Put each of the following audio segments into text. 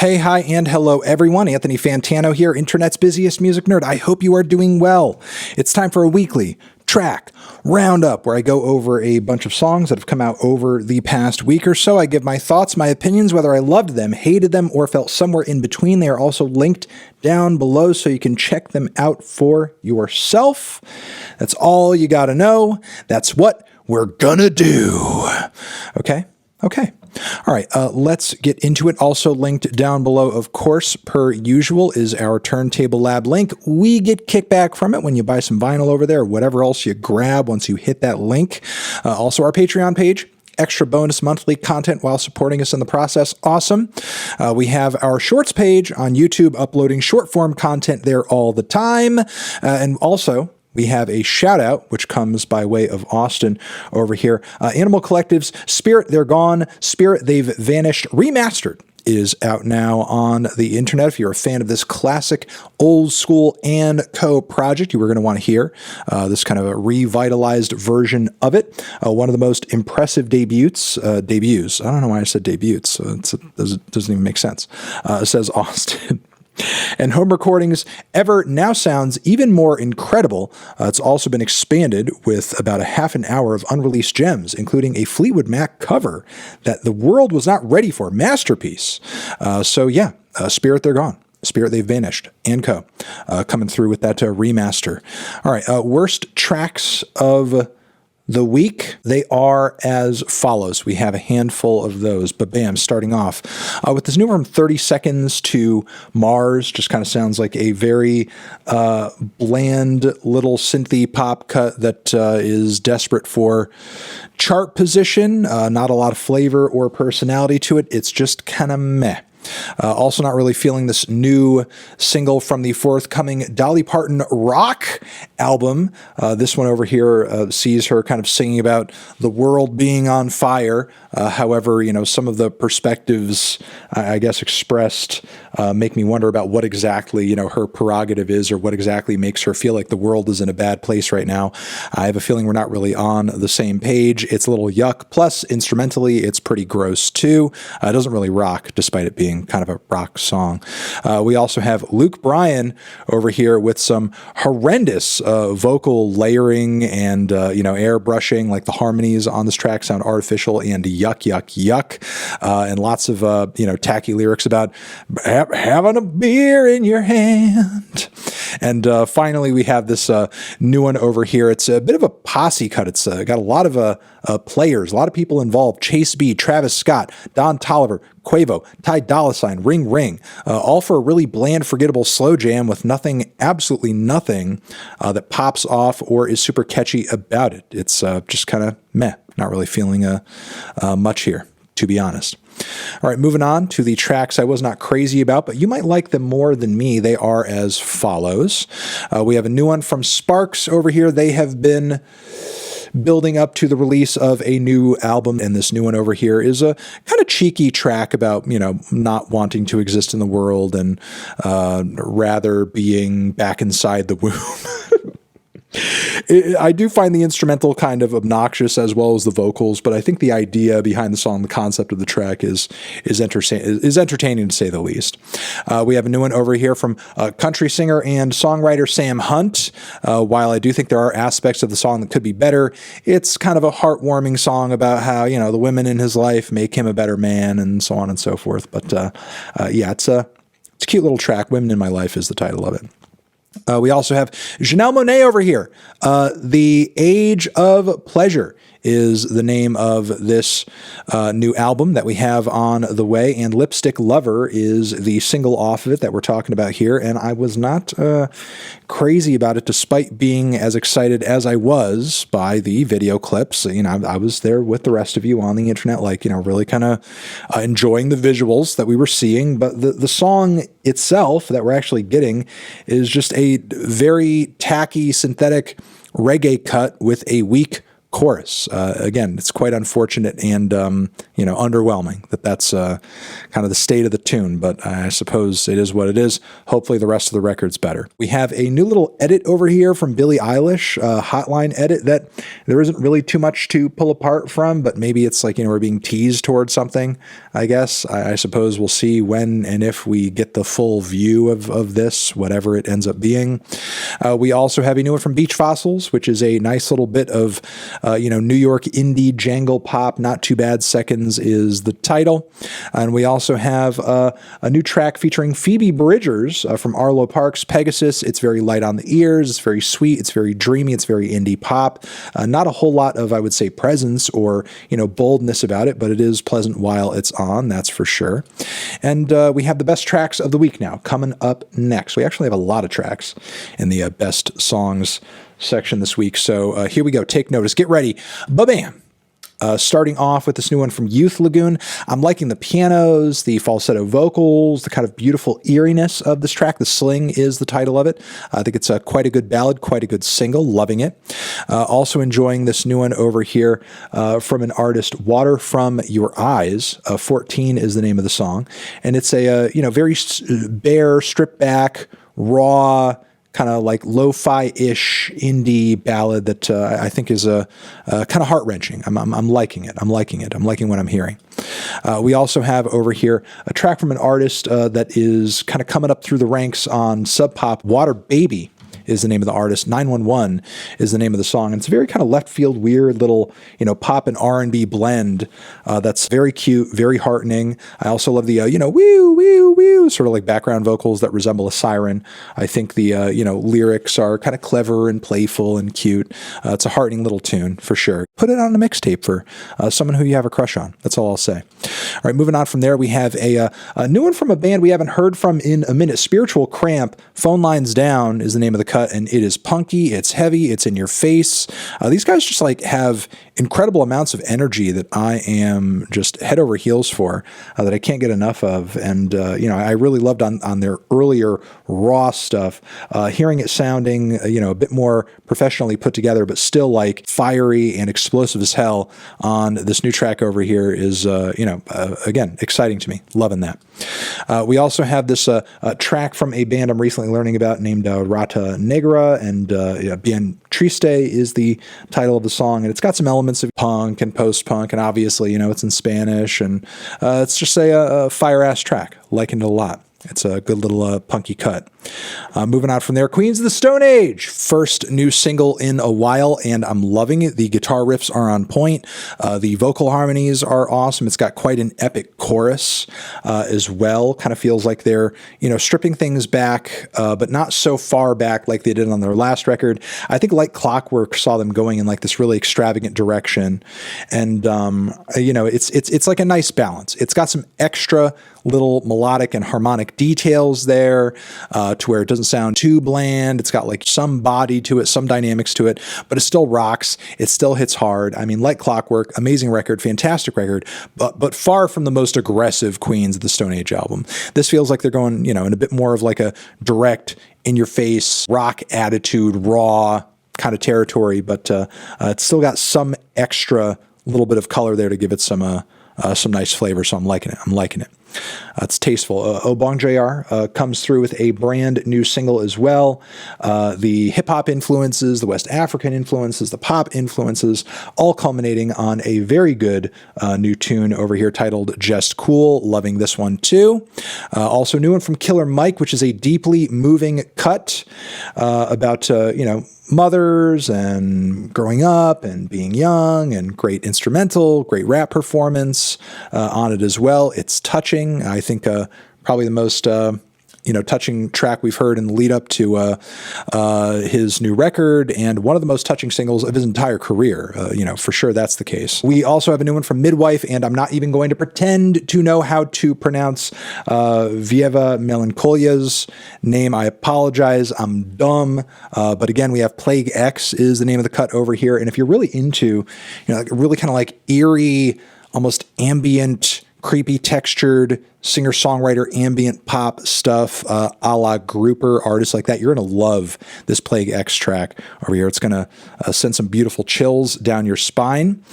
Hey, hi, and hello, everyone. Anthony Fantano here, internet's busiest music nerd. I hope you are doing well. It's time for a weekly track roundup where I go over a bunch of songs that have come out over the past week or so. I give my thoughts, my opinions, whether I loved them, hated them, or felt somewhere in between. They are also linked down below so you can check them out for yourself. That's all you got to know. That's what we're gonna do. Okay? All right, let's get into it. Also linked down below, of course, per usual, is our Turntable Lab link. We get kickback from it when you buy some vinyl over there, or whatever else you grab once you hit that link. Also, our Patreon page. Extra bonus monthly content while supporting us in the process. Awesome. We have our shorts page on YouTube, uploading short form content there all the time. And also, we have a shout out, which comes by way of Austin over here. Animal Collective's Spirit, They're Gone, Spirit, They've Vanished, Remastered is out now on the internet. If you're a fan of this classic old school and co project, you were going to want to hear this kind of a revitalized version of it. One of the most impressive debuts. I don't know why I said debuts. It doesn't even make sense. It says Austin. And home recordings ever now sounds even more incredible. It's also been expanded with about a half an hour of unreleased gems, including a Fleetwood Mac cover that the world was not ready for. Masterpiece. Spirit, They're Gone. Spirit, They've Vanished, and co. Coming through with that remaster. All right, worst tracks of the week, they are as follows. We have a handful of those, but bam, starting off with this new one from 30 Seconds to Mars. Just kind of sounds like a very bland little synthy pop cut that is desperate for chart position. Not a lot of flavor or personality to it. It's just kind of meh. Also not really feeling this new single from the forthcoming Dolly Parton Rock album. This one over here sees her kind of singing about the world being on fire. However, some of the perspectives, I guess, expressed make me wonder about what exactly, her prerogative is, or what exactly makes her feel like the world is in a bad place right now. I have a feeling we're not really on the same page. It's a little yuck. Plus, instrumentally, it's pretty gross too. It doesn't really rock, despite it being kind of a rock song. We also have Luke Bryan over here with some horrendous vocal layering and airbrushing. Like the harmonies on this track sound artificial and yuck, and lots of tacky lyrics about having a beer in your hand. And finally, we have this new one over here. It's a bit of a posse cut. It's got a lot of players, a lot of people involved. Chase B, Travis Scott, Don Toliver, Quavo, Ty Dolla $ign, Ring Ring, all for a really bland, forgettable slow jam with absolutely nothing that pops off or is super catchy about it. It's just kind of meh. Not really feeling much here, to be honest. All right, moving on to the tracks I was not crazy about, but you might like them more than me. They are as follows. We have a new one from Sparks over here. They have been building up to the release of a new album, and this new one over here is a kind of cheeky track about, not wanting to exist in the world and rather being back inside the womb. I do find the instrumental kind of obnoxious as well as the vocals, but I think the idea behind the song, the concept of the track is entertaining to say the least. We have a new one over here from country singer and songwriter Sam Hunt. While I do think there are aspects of the song that could be better, it's kind of a heartwarming song about how, the women in his life make him a better man and so on and so forth. But it's a cute little track. Women in My Life is the title of it. We also have Janelle Monáe over here. The Age of Pleasure is the name of this new album that we have on the way, and Lipstick Lover is the single off of it that we're talking about here, and I was not crazy about it despite being as excited as I was by the video clips. I was there with the rest of you on the internet, really kind of enjoying the visuals that we were seeing, but the song itself that we're actually getting is just a very tacky synthetic reggae cut with a weak chorus. Again, it's quite unfortunate and, underwhelming that that's kind of the state of the tune, but I suppose it is what it is. Hopefully the rest of the record's better. We have a new little edit over here from Billie Eilish, a Hotline edit that there isn't really too much to pull apart from, but maybe it's like, we're being teased towards something, I guess. I suppose we'll see when and if we get the full view of this, whatever it ends up being. We also have a new one from Beach Fossils, which is a nice little bit of New York indie jangle pop. Not Too Bad Seconds is the title. And we also have a new track featuring Phoebe Bridgers from Arlo Parks, Pegasus. It's very light on the ears. It's very sweet. It's very dreamy. It's very indie pop. Not a whole lot of, I would say, presence or, boldness about it, but it is pleasant while it's on, that's for sure. And we have the best tracks of the week now coming up next. We actually have a lot of tracks in the best songs section this week. So here we go. Take notice. Get ready. Ba-bam. Starting off with this new one from Youth Lagoon. I'm liking the pianos, the falsetto vocals, the kind of beautiful eeriness of this track. The Sling is the title of it. I think it's quite a good ballad, quite a good single. Loving it. Also enjoying this new one over here from an artist, Water From Your Eyes. 14 is the name of the song. And it's a, very bare, stripped back, raw, kind of like lo-fi-ish indie ballad that I think is kind of heart-wrenching. I'm liking it. I'm liking it. I'm liking what I'm hearing. We also have over here a track from an artist that is kind of coming up through the ranks on Sub Pop. Waterbaby is the name of the artist. 911 is the name of the song. And it's a very kind of left field, weird little, pop and R&B blend that's very cute, very heartening. I also love the, woo, woo, woo, sort of like background vocals that resemble a siren. I think the, lyrics are kind of clever and playful and cute. It's a heartening little tune for sure. Put it on a mixtape for someone who you have a crush on. That's all I'll say. All right, moving on from there, we have a new one from a band we haven't heard from in a minute. Spiritual Cramp, Phone Lines Down is the name of the cut, and it is punky, it's heavy, it's in your face. These guys just like have incredible amounts of energy that I am just head over heels for, that I can't get enough of. And, I really loved on their earlier raw stuff, hearing it sounding, a bit more professionally put together, but still like fiery and explosive as hell on this new track over here is, again, exciting to me. Loving that. We also have this track from a band I'm recently learning about named Rata, Negra, and Bien Triste is the title of the song, and it's got some elements of punk and post-punk, and obviously, it's in Spanish, and it's just a fire-ass track. Liking it a lot. It's a good little punky cut. Moving on from there, Queens of the Stone Age, first new single in a while, and I'm loving it. The guitar riffs are on point. The vocal harmonies are awesome. It's got quite an epic chorus as well. Kind of feels like they're, stripping things back, but not so far back like they did on their last record. I think Like Clockwork saw them going in like this really extravagant direction, and it's like a nice balance. It's got some extra little melodic and harmonic details there to where it doesn't sound too bland. It's got like some body to it, some dynamics to it, but it still rocks. It still hits hard. I mean, Like Clockwork, amazing record, fantastic record, but far from the most aggressive Queens of the Stone Age album. This feels like they're going, in a bit more of like a direct, in-your-face, rock attitude, raw kind of territory, but it's still got some extra little bit of color there to give it some nice flavor, so I'm liking it. It's tasteful. Obongjayar comes through with a brand new single as well. The hip-hop influences, the West African influences, the pop influences, all culminating on a very good new tune over here titled Just Cool. Loving this one too. Also new one from Killer Mike, which is a deeply moving cut about, mothers and growing up and being young, and great instrumental, great rap performance on it as well. It's touching. I think probably the most touching track we've heard in the lead up to his new record, and one of the most touching singles of his entire career. For sure that's the case. We also have a new one from Midwife, and I'm not even going to pretend to know how to pronounce Vyva Melinkolya's name. I apologize. I'm dumb. But again, we have Plague X is the name of the cut over here. And if you're really into, like really kind of like eerie, almost ambient, creepy, textured, singer-songwriter, ambient pop stuff, a la grouper artists like that. You're going to love this Plague X track over here. It's going to send some beautiful chills down your spine.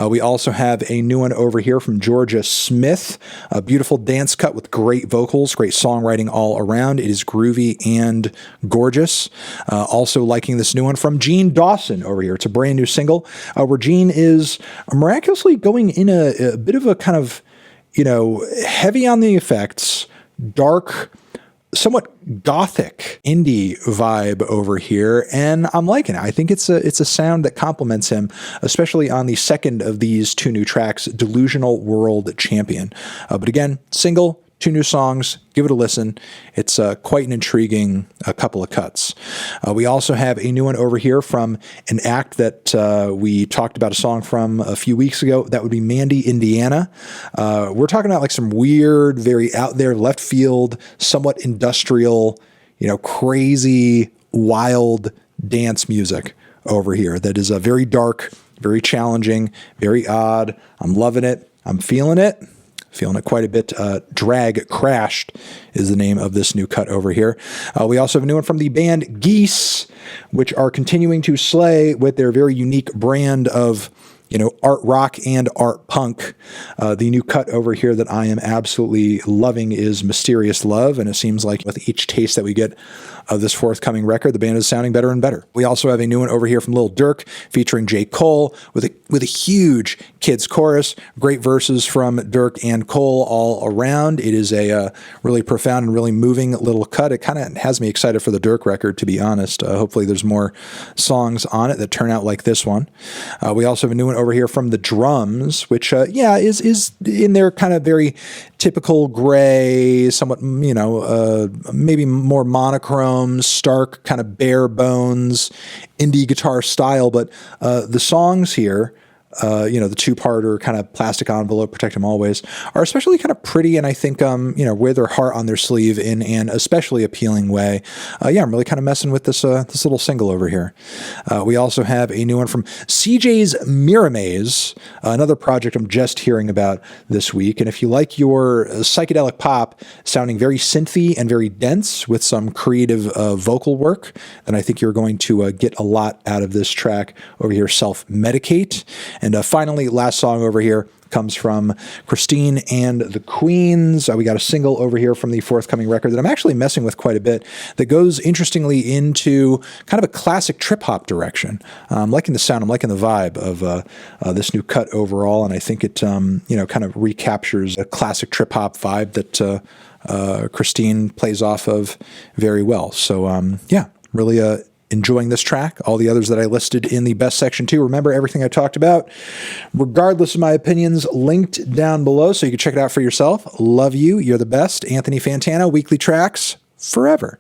We also have a new one over here from Jorja Smith, a beautiful dance cut with great vocals, great songwriting all around. It is groovy and gorgeous. Also liking this new one from Dawson over here. It's a brand new single where Jean is miraculously going in a bit of a kind of, heavy on the effects, dark, somewhat gothic indie vibe over here, and I'm liking it. I think it's a sound that complements him, especially on the second of these two new tracks, Delusional World Champion. But again, single, 2 new songs. Give it a listen. It's quite an intriguing couple of cuts. We also have a new one over here from an act that we talked about a song from a few weeks ago. That would be Mandy, Indiana. We're talking about like some weird, very out there, left field, somewhat industrial, crazy, wild dance music over here that is very dark, very challenging, very odd. I'm loving it. I'm feeling it. Feeling it quite a bit. Drag Crashed is the name of this new cut over here. We also have a new one from the band Geese, which are continuing to slay with their very unique brand of, art rock and art punk. The new cut over here that I am absolutely loving is Mysterious Love, and it seems like with each taste that we get of this forthcoming record, the band is sounding better and better. We also have a new one over here from Lil Durk featuring J. Cole with a huge kids chorus, great verses from Durk and Cole all around. It is a really profound and really moving little cut. It kind of has me excited for the Durk record, to be honest. Hopefully there's more songs on it that turn out like this one. We also have a new one over here from the Drums, which is in their kind of very typical gray, somewhat maybe more monochrome, stark, kind of bare bones indie guitar style, but the songs here, the two-parter kind of plastic envelope, Protect Them Always, are especially kind of pretty, and I think wear their heart on their sleeve in an especially appealing way. I'm really kind of messing with this little single over here. We also have a new one from CJ's Mirra Maze, another project I'm just hearing about this week. And if you like your psychedelic pop sounding very synthy and very dense with some creative vocal work, then I think you're going to get a lot out of this track over here, Self-Medicate. And finally, last song over here comes from Christine and the Queens. We got a single over here from the forthcoming record that I'm actually messing with quite a bit that goes interestingly into kind of a classic trip-hop direction. I'm liking the sound. I'm liking the vibe of this new cut overall, and I think it kind of recaptures a classic trip-hop vibe that Christine plays off of very well. So, really enjoying this track. All the others that I listed in the best section too. Remember everything I talked about, regardless of my opinions, linked down below so you can check it out for yourself. Love you. You're the best. Anthony Fantano, weekly tracks forever.